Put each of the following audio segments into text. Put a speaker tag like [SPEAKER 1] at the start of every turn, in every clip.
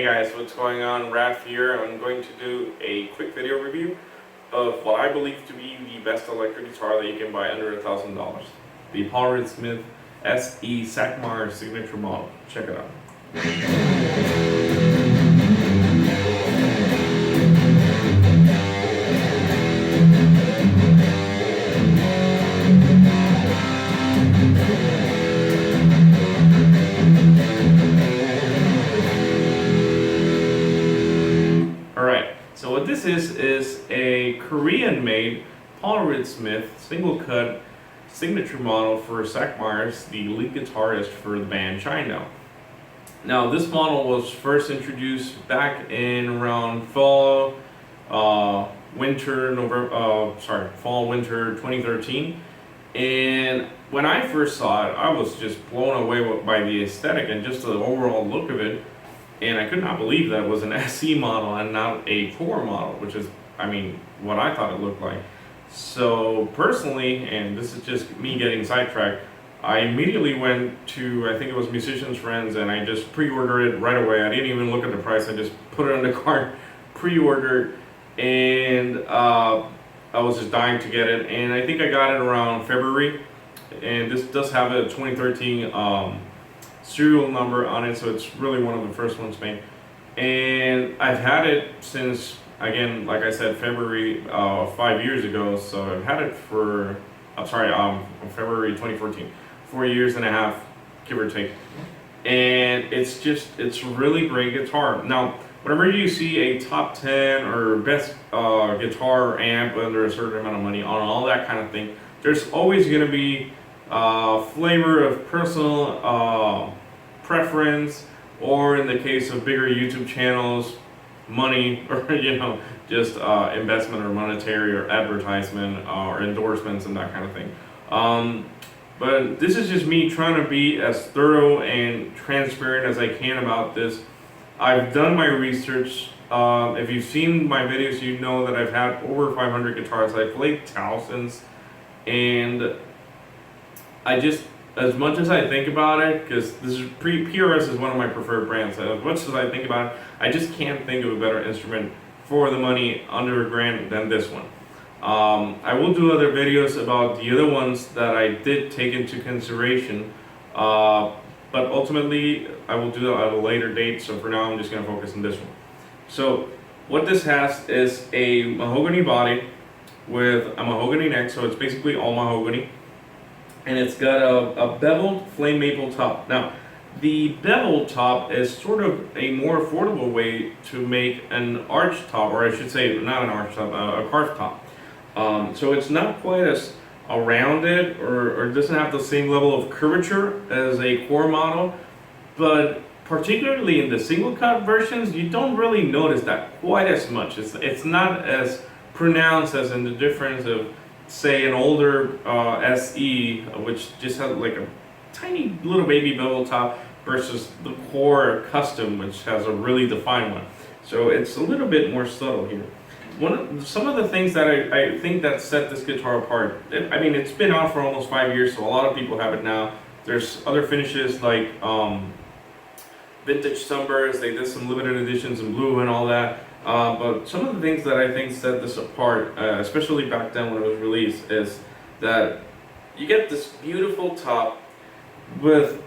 [SPEAKER 1] Hey guys, what's going on? Raph here. I'm going to do a quick video review of what I believe to be the best electric guitar that you can buy under $1,000. The Paul Smith SE Sackmeyer signature model. Check it out. Alright, so what this is a Korean-made Paul Smith single-cut signature model for Sackmeyer, the lead guitarist for the band China. Now, this model was first introduced back in around fall, winter 2013. And when I first saw it, I was just blown away by the aesthetic and just the overall look of it. And I could not believe that it was an SE model and not a core model, which is, what I thought it looked like. So personally, and this is just me getting sidetracked, I immediately went to, I think it was Musician's Friends, and I just pre-ordered it right away. I didn't even look at the price, I just put it on the cart, pre-ordered, and I was just dying to get it. And I think I got it around February, and this does have a 2013 serial number on it, so it's really one of the first ones made. And I've had it since, again, like I said, February 5 years ago. So I've had it for, February 2014, 4 years and a half, give or take. And it's a really great guitar. Now, whenever you see a top 10 or best guitar or amp under a certain amount of money on all that kind of thing, there's always going to be flavor of personal preference, or in the case of bigger YouTube channels, money, or just investment or monetary or advertisement or endorsements and that kind of thing. But this is just me trying to be as thorough and transparent as I can about this. I've done my research. If you've seen my videos, you know that I've had over 500 guitars. I've played thousands, and as much as I think about it, because PRS is one of my preferred brands, as much as I think about it, I just can't think of a better instrument for the money under $1,000 than this one. I will do other videos about the other ones that I did take into consideration, but ultimately I will do that at a later date, so for now I'm just going to focus on this one. So what this has is a mahogany body with a mahogany neck, so it's basically all mahogany. And it's got a beveled flame maple top. Now, the beveled top is sort of a more affordable way to make an arch top, or I should say, not an arch top, a carved top. So it's not quite as rounded, or doesn't have the same level of curvature as a core model, but particularly in the single cut versions, you don't really notice that quite as much. It's not as pronounced as in the difference of, say, an older SE, which just had like a tiny little baby bevel top, versus the core custom, which has a really defined one. So it's a little bit more subtle here. Some of the things that I think that set this guitar apart, it's been out for almost 5 years, so a lot of people have it now. There's other finishes like vintage sunbursts. They did some limited editions in blue and all that. But some of the things that I think set this apart, especially back then when it was released, is that you get this beautiful top with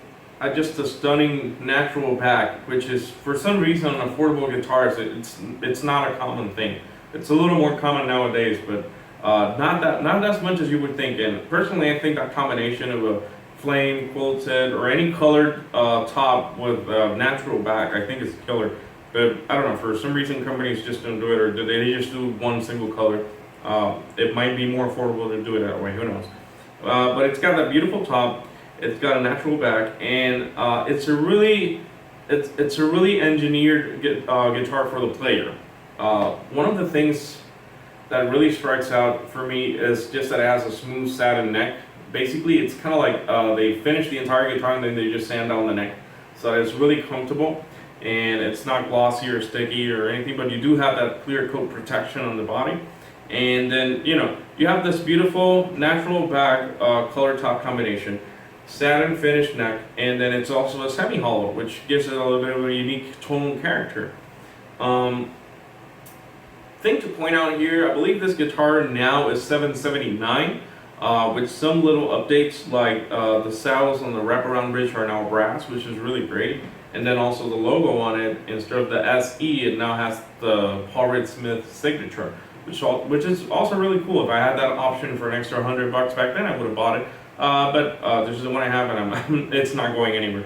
[SPEAKER 1] just a stunning natural back, which is, for some reason, on affordable guitars, it's not a common thing. It's a little more common nowadays, but not as much as you would think. And personally, I think that combination of a flame, quilted, or any colored top with a natural back, I think is killer. But I don't know, for some reason companies just don't do it, or do they just do one single color? It might be more affordable to do it that way, who knows. But it's got that beautiful top, it's got a natural back, and it's a really engineered guitar for the player. One of the things that really strikes out for me is just that it has a smooth satin neck. Basically, it's kind of like they finish the entire guitar and then they just sand down the neck. So it's really comfortable. And it's not glossy or sticky or anything, but you do have that clear coat protection on the body. And then, you have this beautiful natural back color top combination. satin finish neck, and then it's also a semi-hollow, which gives it a little bit of a unique tone character. Thing to point out here, I believe this guitar now is $779, with some little updates like the saddles on the wraparound bridge are now brass, which is really great. And then also the logo on it, instead of the SE, it now has the Paul Reed Smith signature, which is also really cool. If I had that option for an extra $100 back then, I would have bought it. But this is the one I have, and it's not going anywhere.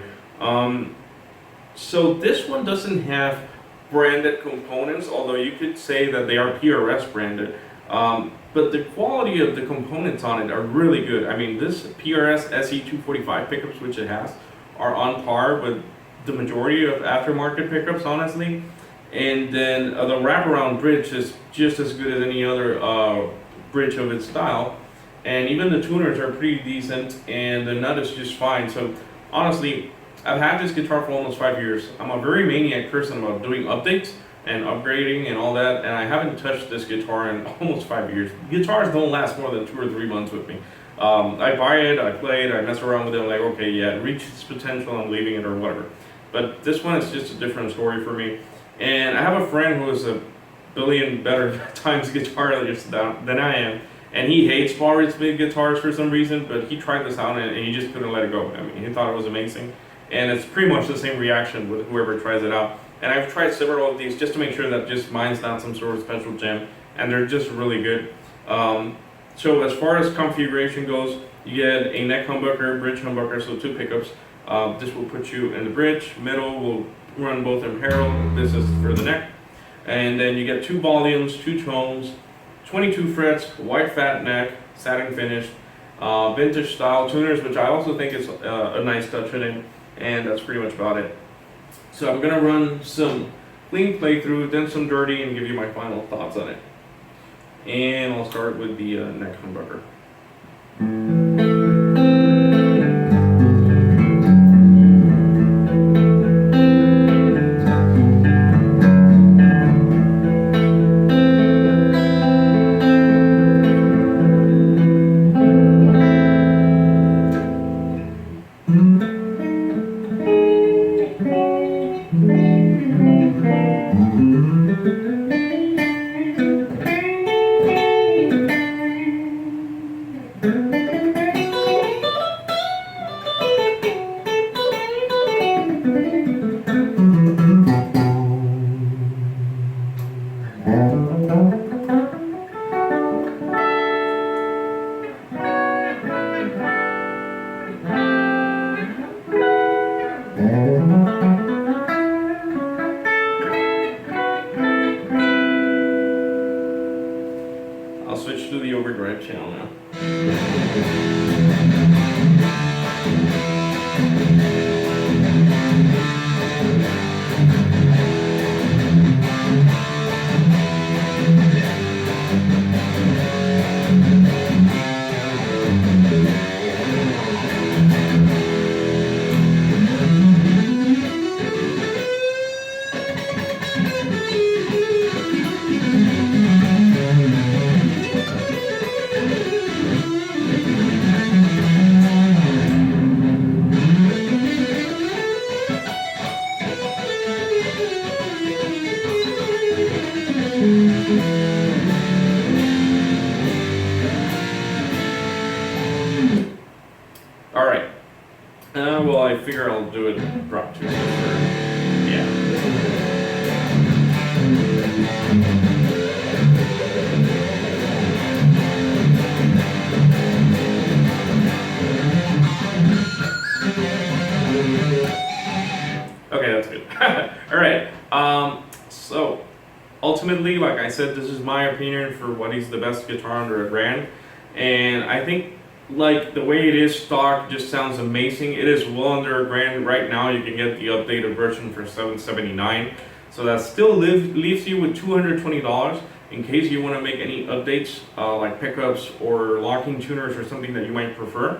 [SPEAKER 1] So this one doesn't have branded components, although you could say that they are PRS branded. But the quality of the components on it are really good. I mean, this PRS SE245 pickups, which it has, are on par with the majority of aftermarket pickups, honestly. And then the wraparound bridge is just as good as any other bridge of its style. And even the tuners are pretty decent, and the nut is just fine. So honestly, I've had this guitar for almost 5 years. I'm a very maniac person about doing updates and upgrading and all that, and I haven't touched this guitar in almost 5 years. Guitars don't last more than 2 or 3 months with me. I buy it, I play it, I mess around with it, I'm like, okay, yeah, it reached its potential, I'm leaving it or whatever. But this one is just a different story for me. And I have a friend who is a billion better times guitarist than I am, and he hates Paul Reed Smith guitars for some reason, but he tried this out and he just couldn't let it go. I mean, he thought it was amazing. And it's pretty much the same reaction with whoever tries it out. And I've tried several of these just to make sure that just mine's not some sort of special gem, and they're just really good. So as far as configuration goes, you get a neck humbucker, bridge humbucker, so 2 pickups. This will put you in the bridge, middle will run both in parallel, this is for the neck. And then you get 2 volumes, 2 tones, 22 frets, white fat neck, satin finished, vintage style tuners, which I also think is a nice touch in it. And that's pretty much about it. So I'm gonna run some clean playthrough, then some dirty, and give you my final thoughts on it. And I'll start with the neck humbucker. I'll switch to the overdrive channel now. Alright. Well, I figure I'll do it drop 2. Yeah. Okay, that's good. Alright. So, ultimately, like I said, this is my opinion for what is the best guitar under $1,000. And I think like the way it is stock just sounds amazing. It is well under $1,000 right now. You can get the updated version for $779, so that still leaves you with $220 in case you want to make any updates like pickups or locking tuners or something that you might prefer.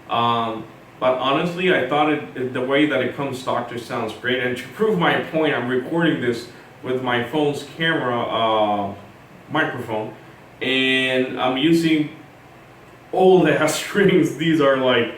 [SPEAKER 1] But honestly, I thought the way that it comes stock just sounds great. And to prove my point, I'm recording this with my phone's camera microphone, and I'm using old ass strings. These are like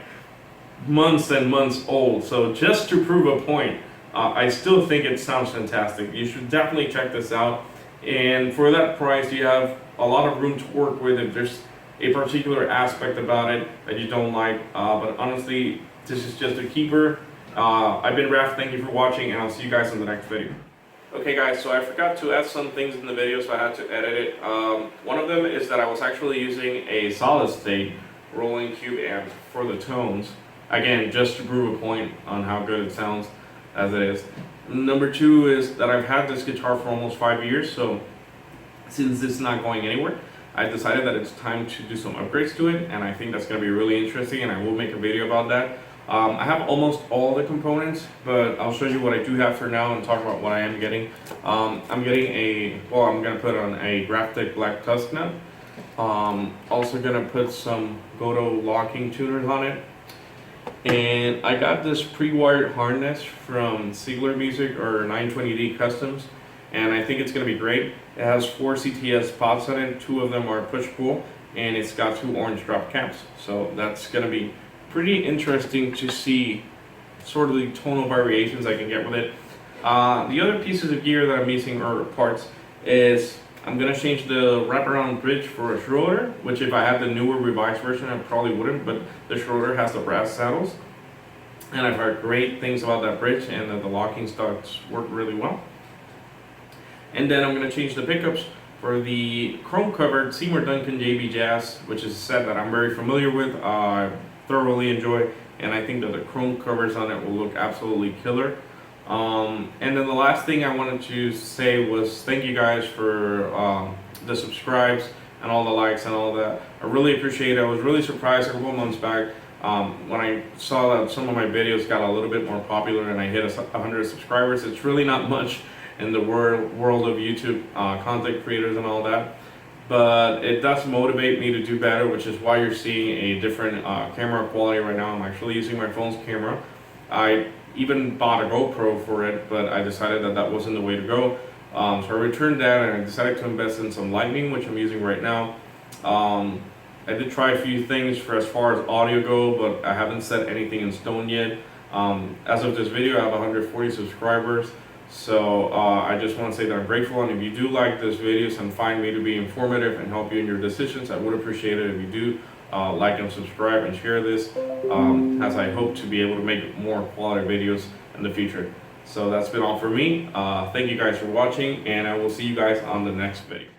[SPEAKER 1] months and months old. So just to prove a point, I still think it sounds fantastic. You should definitely check this out. And for that price, you have a lot of room to work with if there's a particular aspect about it that you don't like. But honestly, this is just a keeper. I've been Raph, thank you for watching, and I'll see you guys in the next video. Okay guys, so I forgot to add some things in the video, so I had to edit it. One of them is that I was actually using a solid state rolling cube amp for the tones. Again, just to prove a point on how good it sounds as it is. Number two is that I've had this guitar for almost 5 years, so since it's not going anywhere, I decided that it's time to do some upgrades to it, and I think that's going to be really interesting, and I will make a video about that. I have almost all the components, but I'll show you what I do have for now and talk about what I am getting. I'm getting I'm going to put on a Graphic black tusk nut. Also going to put some Goto locking tuners on it. And I got this pre-wired harness from Sigler Music or 920D Customs, and I think it's going to be great. It has 4 CTS pots on it, 2 of them are push-pull, and it's got 2 orange drop caps. So that's going to be pretty interesting to see sort of the tonal variations I can get with it. The other pieces of gear that I'm using, or parts, is I'm going to change the wraparound bridge for a Schroeder, which if I had the newer revised version I probably wouldn't, but the Schroeder has the brass saddles, and I've heard great things about that bridge and that the locking studs work really well. And then I'm going to change the pickups for the chrome covered Seymour Duncan JB Jazz, which is a set that I'm very familiar with, thoroughly enjoy, and I think that the chrome covers on it will look absolutely killer. And then the last thing I wanted to say was thank you guys for the subscribes and all the likes and all that. I really appreciate it. I was really surprised a couple months back when I saw that some of my videos got a little bit more popular and I hit 100 subscribers. It's really not much in the world of YouTube content creators and all that, but it does motivate me to do better, which is why you're seeing a different camera quality right now. I'm actually using my phone's camera. I even bought a GoPro for it, but I decided that that wasn't the way to go. So I returned that and I decided to invest in some lighting, which I'm using right now. I did try a few things for as far as audio go, but I haven't set anything in stone yet. As of this video, I have 140 subscribers. So I just want to say that I'm grateful, and if you do like this videos and find me to be informative and help you in your decisions, I would appreciate it if you do like and subscribe and share this, as I hope to be able to make more quality videos in the future. So that's been all for me. Thank you guys for watching, and I will see you guys on the next video.